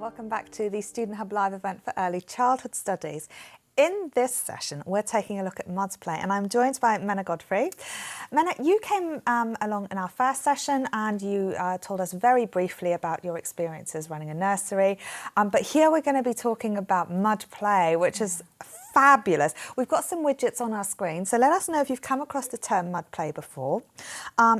Welcome back to the Student Hub Live event for Early Childhood Studies. In this session, we're taking a look at mud play, and I'm joined by Menna Godfrey. Menna, you came along in our first session and you told us very briefly about your experiences running a nursery. But here we're going to be talking about mud play, which is fabulous. We've got some widgets on our screen, so let us know if you've come across the term mud play before.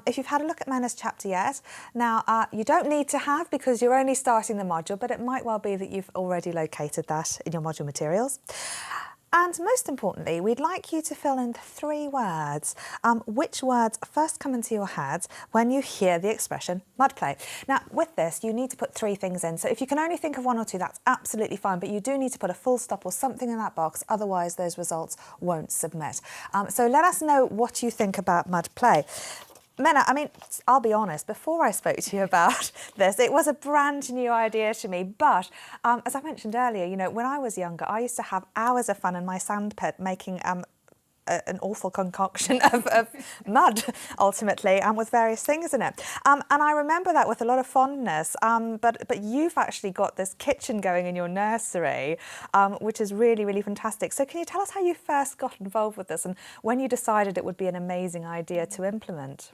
If you've had a look at Menna's chapter yet. Now, you don't need to have because you're only starting the module, but it might well be that you've already located that in your module materials. And most importantly, we'd like you to fill in 3 words. Which words first come into your head when you hear the expression mud play? Now, with this, you need to put 3 things in. So if you can only think of 1 or 2, that's absolutely fine, but you do need to put a full stop or something in that box, otherwise those results won't submit. So let us know what you think about mud play. Menna, I mean, I'll be honest, before I spoke to you about this, it was a brand new idea to me. But as I mentioned earlier, you know, when I was younger, I used to have hours of fun in my sandpit making an awful concoction of mud, ultimately, and with various things in it. And I remember that with a lot of fondness. But you've actually got this kitchen going in your nursery, which is really, really fantastic. So can you tell us how you first got involved with this and when you decided it would be an amazing idea to implement?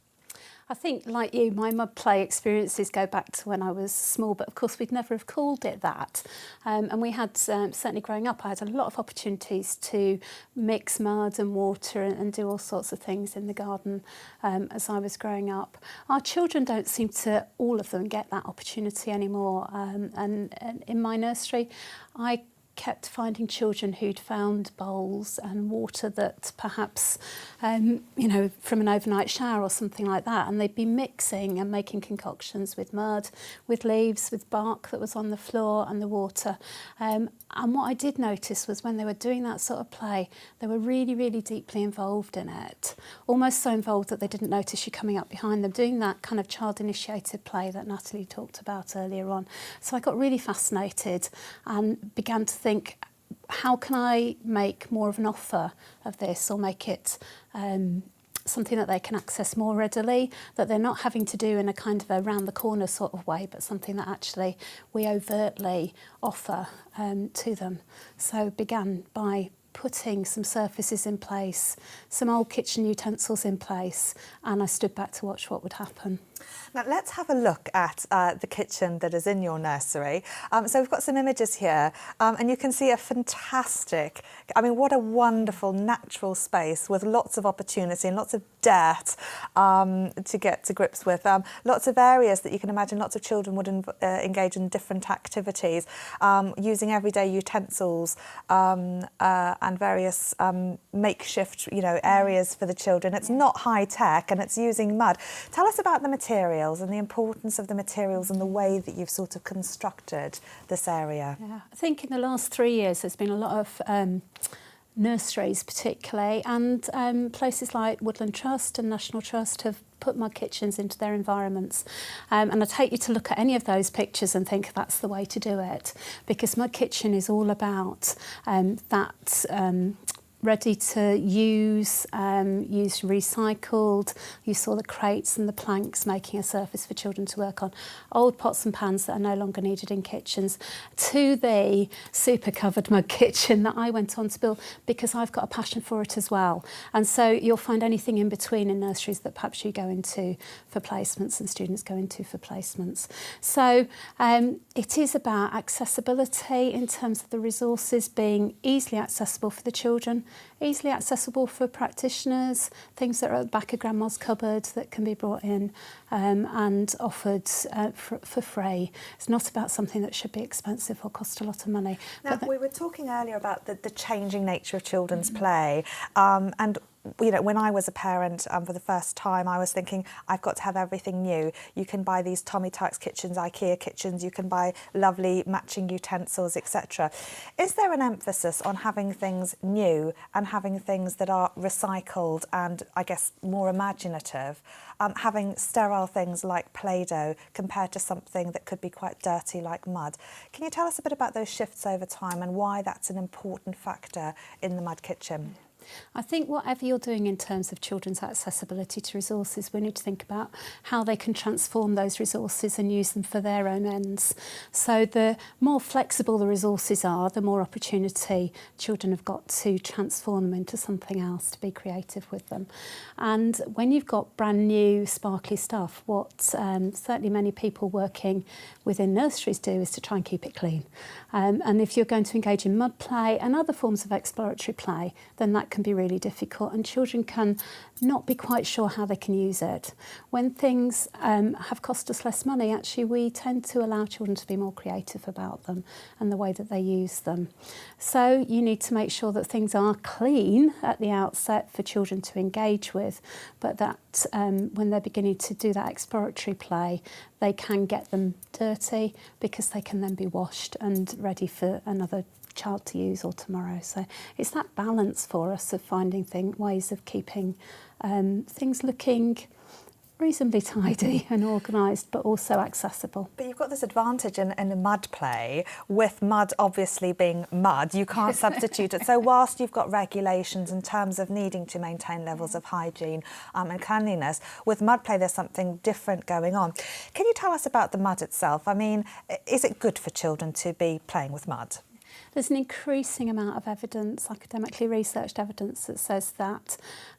I think, like you, my mud play experiences go back to when I was small, but of course we'd never have called it that. And we had, certainly growing up, I had a lot of opportunities to mix mud and water and do all sorts of things in the garden as I was growing up. Our children don't seem to, all of them, get that opportunity anymore. And in my nursery, I kept finding children who'd found bowls and water that perhaps, you know, from an overnight shower or something like that, and they'd be mixing and making concoctions with mud, with leaves, with bark that was on the floor and the water. And what I did notice was when they were doing that sort of play, they were really, really deeply involved in it, almost so involved that they didn't notice you coming up behind them, doing that kind of child-initiated play that Natalie talked about earlier on. So I got really fascinated and began to think, how can I make more of an offer of this, or make it something that they can access more readily, that they're not having to do in a kind of a round the corner sort of way, but something that actually we overtly offer to them. So began by putting some surfaces in place, some old kitchen utensils in place, and I stood back to watch what would happen. Now let's have a look at the kitchen that is in your nursery. So we've got some images here, and you can see a fantastic, I mean, what a wonderful natural space with lots of opportunity and lots of dirt to get to grips with. Lots of areas that you can imagine lots of children would engage in different activities, using everyday utensils and various makeshift, you know, areas for the children. It's not high tech and it's using mud. Tell us about the materials and the importance of the materials and the way that you've sort of constructed this area. Yeah, I think in the last 3 years there's been a lot of nurseries particularly, and places like Woodland Trust and National Trust have put mud kitchens into their environments. And I take you to look at any of those pictures and think that's the way to do it, because mud kitchen is all about that ready to use, used recycled. You saw the crates and the planks making a surface for children to work on. Old pots and pans that are no longer needed in kitchens, to the super covered mud kitchen that I went on to build because I've got a passion for it as well. And so you'll find anything in between in nurseries that perhaps you go into for placements and students go into for placements. So it is about accessibility in terms of the resources being easily accessible for the children, easily accessible for practitioners, things that are at the back of grandma's cupboard that can be brought in and offered for free. It's not about something that should be expensive or cost a lot of money. Now, we were talking earlier about the changing nature of children's play, and you know, when I was a parent for the first time, I was thinking, I've got to have everything new. You can buy these Tommy Tukes kitchens, IKEA kitchens, you can buy lovely matching utensils, etc. Is there an emphasis on having things new and having things that are recycled and, I guess, more imaginative, having sterile things like Play-Doh compared to something that could be quite dirty like mud? Can you tell us a bit about those shifts over time and why that's an important factor in the mud kitchen? I think whatever you're doing in terms of children's accessibility to resources, we need to think about how they can transform those resources and use them for their own ends. So the more flexible the resources are, the more opportunity children have got to transform them into something else, to be creative with them. And when you've got brand new sparkly stuff, what certainly many people working within nurseries do is to try and keep it clean. And if you're going to engage in mud play and other forms of exploratory play, then that can be really difficult, and children can not be quite sure how they can use it. When things have cost us less money, actually we tend to allow children to be more creative about them and the way that they use them. So you need to make sure that things are clean at the outset for children to engage with, but that when they're beginning to do that exploratory play, they can get them dirty because they can then be washed and ready for another child to use or tomorrow. So it's that balance for us of finding ways of keeping things looking reasonably tidy and organised, but also accessible. But you've got this advantage in a mud play, with mud obviously being mud, you can't substitute it. So whilst you've got regulations in terms of needing to maintain levels of hygiene and cleanliness, with mud play there's something different going on. Can you tell us about the mud itself? I mean, is it good for children to be playing with mud? There's an increasing amount of evidence, academically researched evidence, that says that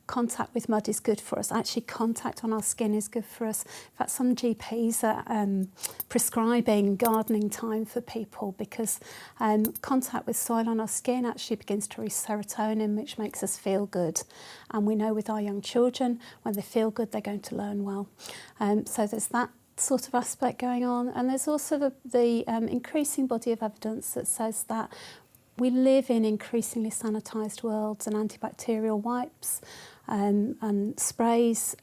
contact with mud is good for us. Actually, contact on our skin is good for us. In fact, some GPs are prescribing gardening time for people because contact with soil on our skin actually begins to release serotonin, which makes us feel good. And we know with our young children, when they feel good, they're going to learn well. So there's that sort of aspect going on, and there's also the increasing body of evidence that says that we live in increasingly sanitised worlds, and antibacterial wipes and sprays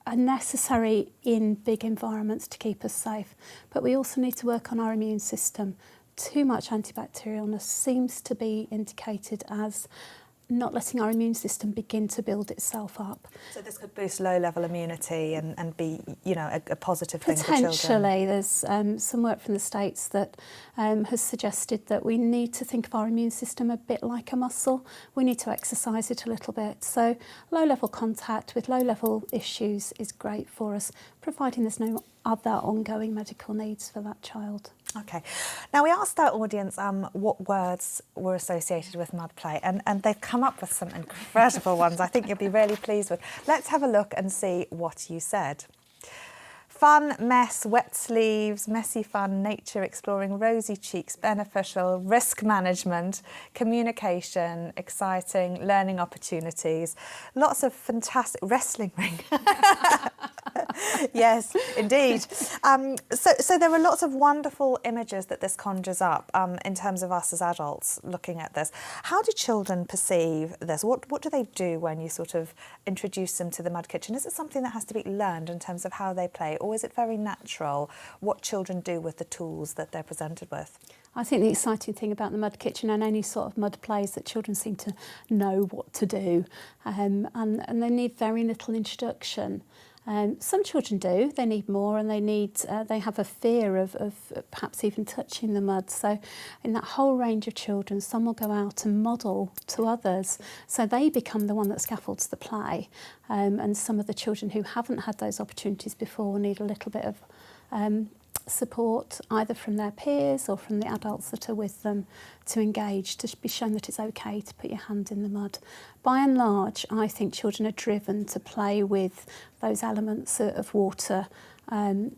are necessary in big environments to keep us safe, but we also need to work on our immune system. Too much antibacterialness seems to be indicated as not letting our immune system begin to build itself up. So this could boost low-level immunity and be, you know, a positive thing for children? Potentially. There's some work from the States that has suggested that we need to think of our immune system a bit like a muscle. We need to exercise it a little bit. So low-level contact with low-level issues is great for us, providing there's no other ongoing medical needs for that child. Okay. Now, we asked our audience what words were associated with mud play, and they've come up with some incredible ones I think you'll be really pleased with. Let's have a look and see what you said. Fun, mess, wet sleeves, messy fun, nature exploring, rosy cheeks, beneficial, risk management, communication, exciting, learning opportunities, lots of fantastic, wrestling ring. Yes, indeed. So there are lots of wonderful images that this conjures up in terms of us as adults looking at this. How do children perceive this? What do they do when you sort of introduce them to the mud kitchen? Is it something that has to be learned in terms of how they play, or is it very natural what children do with the tools that they're presented with? I think the exciting thing about the mud kitchen and any sort of mud plays that children seem to know what to do, and they need very little introduction. Some children do, they need more, and they have a fear of perhaps even touching the mud. So in that whole range of children, some will go out and model to others, so they become the one that scaffolds the play. And some of the children who haven't had those opportunities before will need a little bit of support, either from their peers or from the adults that are with them, to engage, to be shown that it's okay to put your hand in the mud. By and large, I think children are driven to play with those elements of water and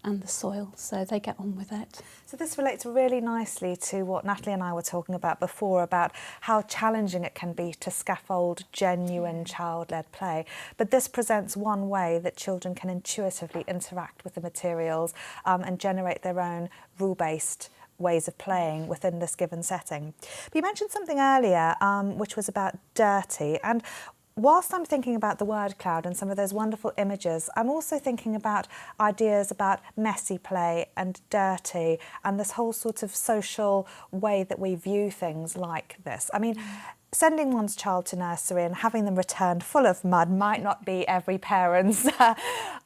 the soil, so they get on with it. So this relates really nicely to what Natalie and I were talking about before, about how challenging it can be to scaffold genuine child-led play. But this presents one way that children can intuitively interact with the materials and generate their own rule-based ways of playing within this given setting. But you mentioned something earlier which was about dirty, and whilst I'm thinking about the word cloud and some of those wonderful images, I'm also thinking about ideas about messy play and dirty and this whole sort of social way that we view things like this. I mean, sending one's child to nursery and having them returned full of mud might not be every parent's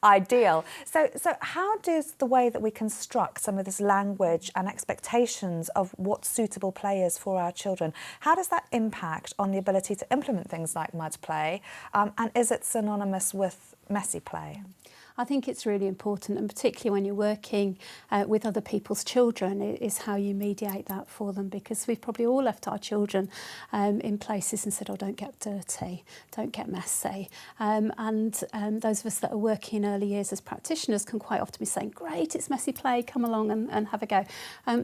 ideal. So how does the way that we construct some of this language and expectations of what suitable play is for our children, how does that impact on the ability to implement things like mud play? And is it synonymous with messy play? I think it's really important, and particularly when you're working with other people's children, is how you mediate that for them, because we've probably all left our children in places and said, oh, don't get dirty, don't get messy. And those of us that are working in early years as practitioners can quite often be saying, great, it's messy play, come along and have a go.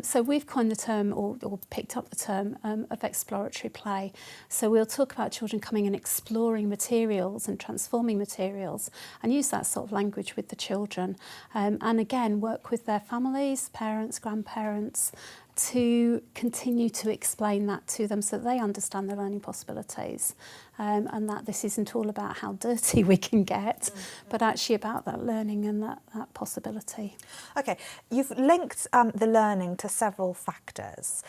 So we've coined the term, or picked up the term, of exploratory play. So we'll talk about children coming and exploring materials and transforming materials, and use that sort of language with the children, and again work with their families, parents, grandparents, to continue to explain that to them so that they understand the learning possibilities, and that this isn't all about how dirty we can get, but actually about that learning and that possibility. Okay, you've linked the learning to several factors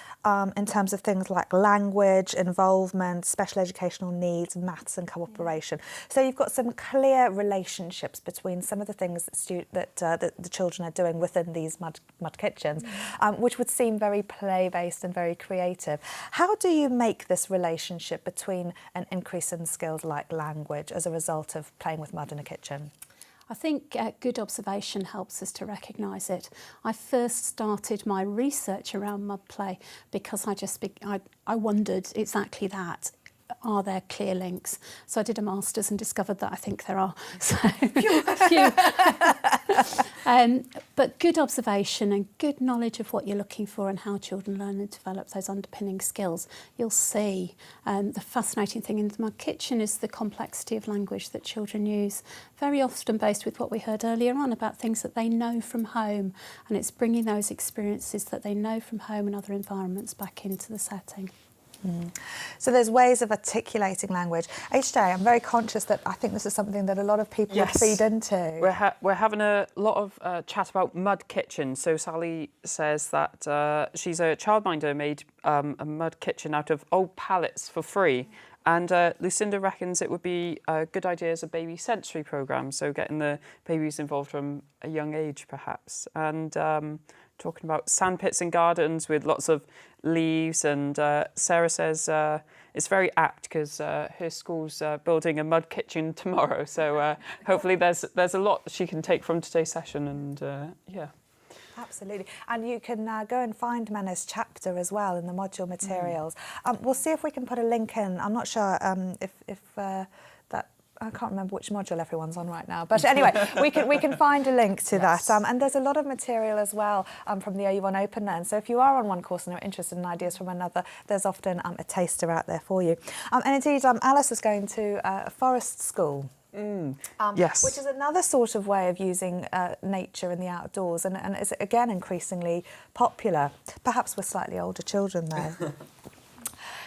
in terms of things like language, involvement, special educational needs, maths and cooperation. So you've got some clear relationships between some of the things that the children are doing within these mud kitchens, which would seem very play-based and very creative. How do you make this relationship between an increase in skills like language as a result of playing with mud in a kitchen? I think good observation helps us to recognise it. I first started my research around mud play because I wondered exactly that. Are there clear links? So I did a master's and discovered that I think there are. So, phew. But good observation and good knowledge of what you're looking for and how children learn and develop those underpinning skills. You'll see the fascinating thing in the mud kitchen is the complexity of language that children use, very often based with what we heard earlier on about things that they know from home, and it's bringing those experiences that they know from home and other environments back into the setting. So there's ways of articulating language. HJ, I'm very conscious that I think this is something that a lot of people would feed into. We're having a lot of chat about mud kitchens. So Sally says that she's a childminder, made a mud kitchen out of old pallets for free. And Lucinda reckons it would be a good idea as a baby sensory programme, so getting the babies involved from a young age perhaps. And talking about sandpits and gardens with lots of leaves, and Sarah says it's very apt because her school's building a mud kitchen tomorrow, so hopefully there's a lot she can take from today's session, and yeah. Absolutely. And you can go and find Menna's chapter as well in the module materials. We'll see if we can put a link in. I'm not sure if that, I can't remember which module everyone's on right now, but anyway, we can find a link to that. And there's a lot of material as well from the OU1 Open Learn. So if you are on one course and are interested in ideas from another, there's often a taster out there for you. And indeed, Alice is going to a forest school. Yes. Which is another sort of way of using nature in the outdoors, and is again increasingly popular, perhaps with slightly older children though.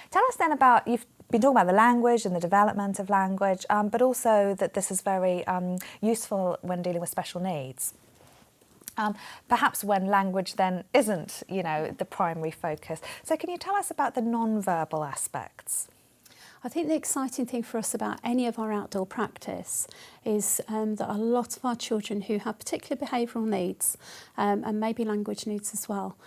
Tell us then about, you've been talking about the language and the development of language, but also that this is very useful when dealing with special needs. Perhaps when language then isn't, the primary focus. So can you tell us about the non-verbal aspects? I think the exciting thing for us about any of our outdoor practice is that a lot of our children who have particular behavioural needs, and maybe language needs as well,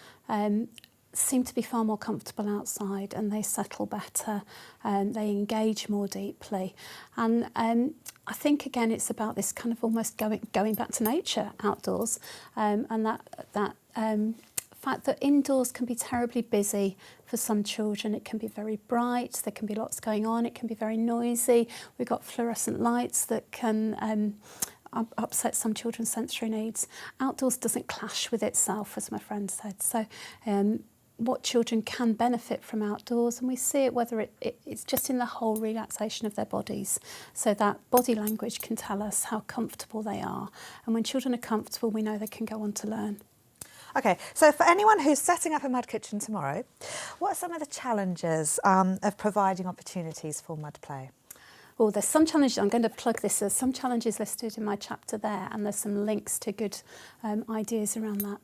seem to be far more comfortable outside, and they settle better, they engage more deeply. And I think again it's about this kind of almost going back to nature outdoors, and that fact that indoors can be terribly busy for some children. It can be very bright, there can be lots going on, it can be very noisy. We've got fluorescent lights that can upset some children's sensory needs. Outdoors doesn't clash with itself, as my friend said. So what children can benefit from outdoors, and we see it whether it's just in the whole relaxation of their bodies. So that body language can tell us how comfortable they are. And when children are comfortable, we know they can go on to learn. Okay, so for anyone who's setting up a mud kitchen tomorrow, what are some of the challenges of providing opportunities for mud play? Well, there's some challenges, I'm going to plug this, there's some challenges listed in my chapter there, and there's some links to good ideas around that.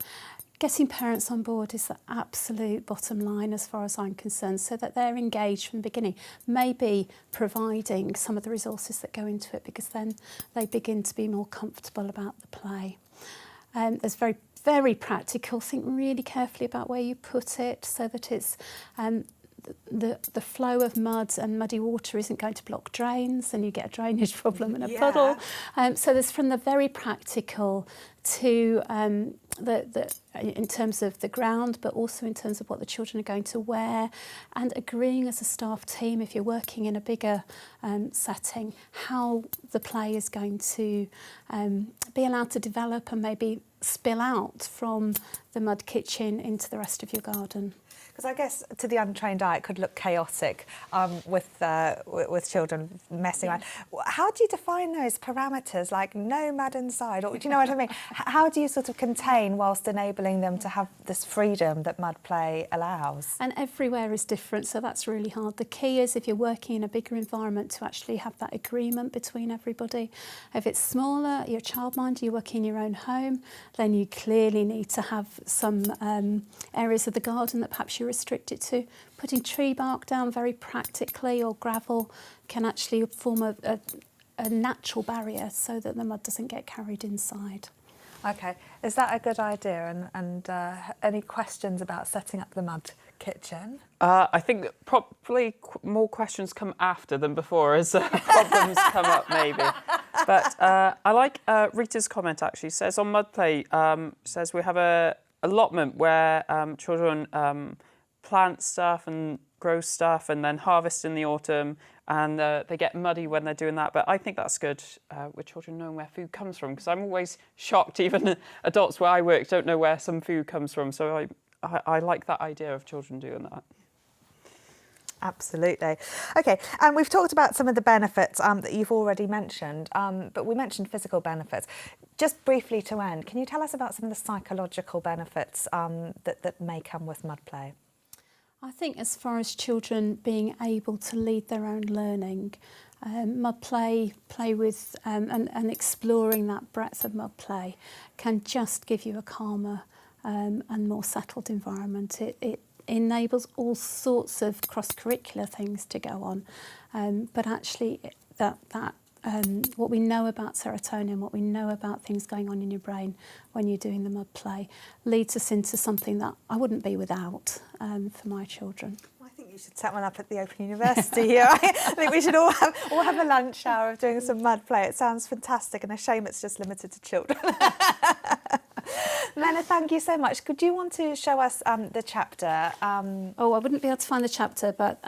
getting parents on board is the absolute bottom line as far as I'm concerned, so that they're engaged from the beginning. Maybe providing some of the resources that go into it, because then they begin to be more comfortable about the play. There's very practical. Think really carefully about where you put it, so that it's the flow of mud and muddy water isn't going to block drains, and you get a drainage problem and a puddle. So there's from the very practical to in terms of the ground, but also in terms of what the children are going to wear, and agreeing as a staff team, if you're working in a bigger setting, how the play is going to be allowed to develop and maybe spill out from the mud kitchen into the rest of your garden. Because I guess to the untrained eye, it could look chaotic with children messing around. How do you define those parameters, like no mud inside? Or do you know what I mean? How do you sort of contain whilst enabling them to have this freedom that mud play allows? And everywhere is different, so that's really hard. The key is, if you're working in a bigger environment, to actually have that agreement between everybody. If it's smaller, you're a childminder, you're working in your own home, then you clearly need to have some areas of the garden that perhaps you restrict it to. Putting tree bark down very practically, or gravel, can actually form a natural barrier so that the mud doesn't get carried inside. Okay, is that a good idea? And any questions about setting up the mud kitchen? I think probably more questions come after than before, as problems come up maybe. But I like Rita's comment, actually. Says on mud play, says we have a allotment where children plant stuff and grow stuff and then harvest in the autumn, and they get muddy when they're doing that. But I think that's good with children knowing where food comes from, because I'm always shocked, even adults where I work don't know where some food comes from. So I like that idea of children doing that. Absolutely. Okay, and we've talked about some of the benefits that you've already mentioned, but we mentioned physical benefits. Just briefly to end, can you tell us about some of the psychological benefits that may come with mud play? I think as far as children being able to lead their own learning, mud play with and exploring that breadth of mud play can just give you a calmer and more settled environment. It enables all sorts of cross-curricular things to go on, but actually what we know about serotonin, what we know about things going on in your brain when you're doing the mud play, leads us into something that I wouldn't be without for my children. I think you should set one up at the Open University here. I think we should all have a lunch hour of doing some mud play. It sounds fantastic, and a shame it's just limited to children. Menna, thank you so much. Could you want to show us the chapter? Oh, I wouldn't be able to find the chapter, but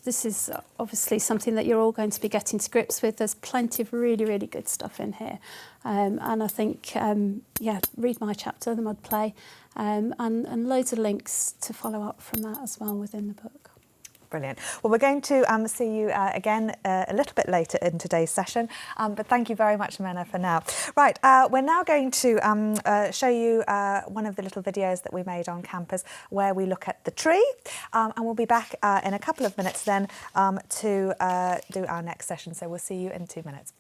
this is obviously something that you're all going to be getting to grips with. There's plenty of really, really good stuff in here. And I think, read my chapter, The Mud Play, and loads of links to follow up from that as well within the book. Brilliant. Well, we're going to see you again a little bit later in today's session, but thank you very much, Menna, for now. Right, we're now going to show you one of the little videos that we made on campus where we look at the tree, and we'll be back in a couple of minutes then to do our next session. So we'll see you in 2 minutes.